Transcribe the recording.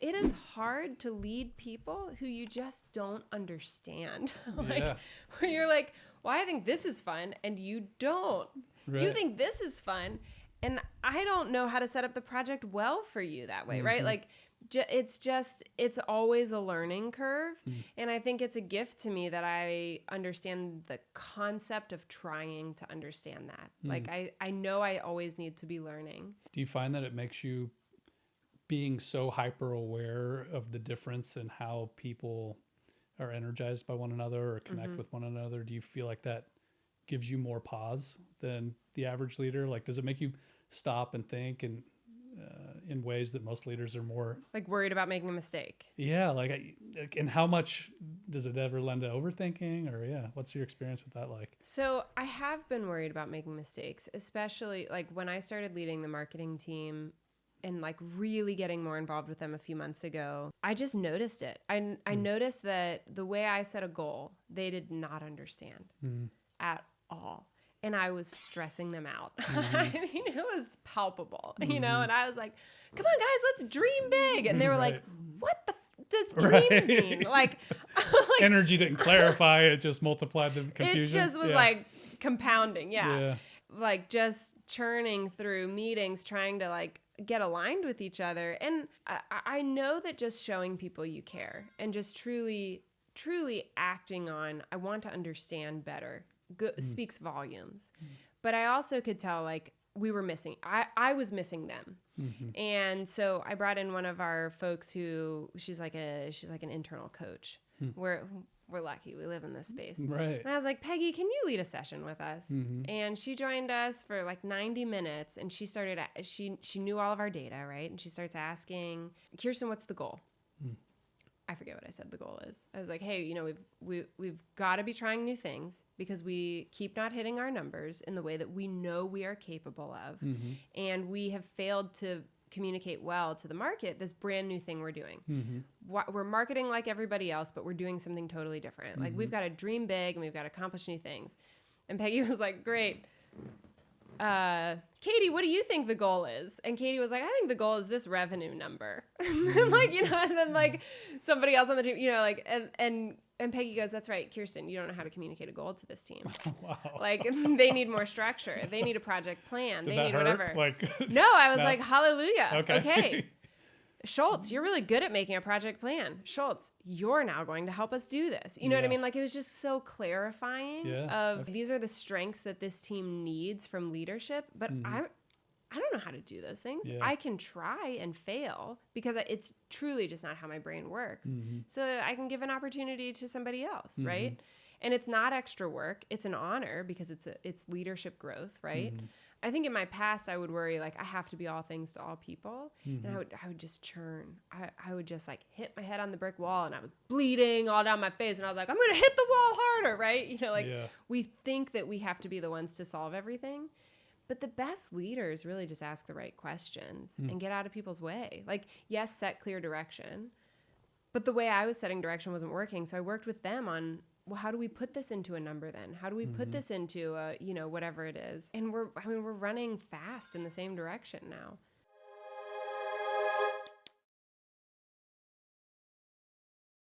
it is hard to lead people who you just don't understand. Where you're like, well, I think this is fun, and you don't. Right. You think this is fun, and I don't know how to set up the project well for you that way, right? Like, it's always a learning curve. And I think it's a gift to me that I understand the concept of trying to understand that. Like, I know I always need to be learning. Do you find that it makes you, being so hyper aware of the difference in how people are energized by one another or connect with one another, do you feel like that gives you more pause than the average leader? Like, does it make you stop and think and in ways that most leaders are more like worried about making a mistake? Yeah. And how much does it ever lend to overthinking, or what's your experience with that like? So I have been worried about making mistakes, especially like when I started leading the marketing team and like really getting more involved with them a few months ago. I just noticed it. I noticed that the way I set a goal, they did not understand at all. And I was stressing them out. I mean, it was palpable, you know? And I was like, come on, guys, let's dream big. And they were like, what the does dream mean? Like, energy didn't clarify. It just multiplied the confusion. It just was like compounding. Yeah. Like just churning through meetings, trying to like get aligned with each other. And I know that just showing people you care and just truly acting on, I want to understand better, speaks volumes. But I also could tell like we were missing, I was missing them. And so I brought in one of our folks who she's like an internal coach. We're lucky we live in this space. Right. And I was like, Peggy, can you lead a session with us? And she joined us for like 90 minutes and she started, she knew all of our data, right? And she starts asking, Kirsten, what's the goal? I forget what I said the goal is. I was like, hey, you know, we've got to be trying new things because we keep not hitting our numbers in the way that we know we are capable of. And we have failed to communicate well to the market this brand new thing we're doing. We're marketing like everybody else, but we're doing something totally different. Like we've got to dream big and we've got to accomplish new things. And Peggy was like, great. Katie, what do you think the goal is? And Katie was like, I think the goal is this revenue number. And like, you know, and then like somebody else on the team, you know, like, and Peggy goes, that's right, Kirsten, you don't know how to communicate a goal to this team. Wow. Like they need more structure. They need a project plan. They need whatever. Like, no, I was like, hallelujah. Okay. Schultz, you're really good at making a project plan. Schultz, you're now going to help us do this. You know what I mean? Like it was just so clarifying of these are the strengths that this team needs from leadership, but I don't know how to do those things. I can try and fail because it's truly just not how my brain works. So I can give an opportunity to somebody else, right? And it's not extra work. It's an honor because it's leadership growth, right? I think in my past, I would worry, like, I have to be all things to all people. And I would just churn. I would just, like, hit my head on the brick wall, and I was bleeding all down my face. And I was like, I'm going to hit the wall harder, right? You know, like, we think that we have to be the ones to solve everything. But the best leaders really just ask the right questions and get out of people's way. Like, yes, set clear direction. But the way I was setting direction wasn't working. So I worked with them on, well, how do we put this into a number then? How do we put this into a, you know, whatever it is? And we're running fast in the same direction now.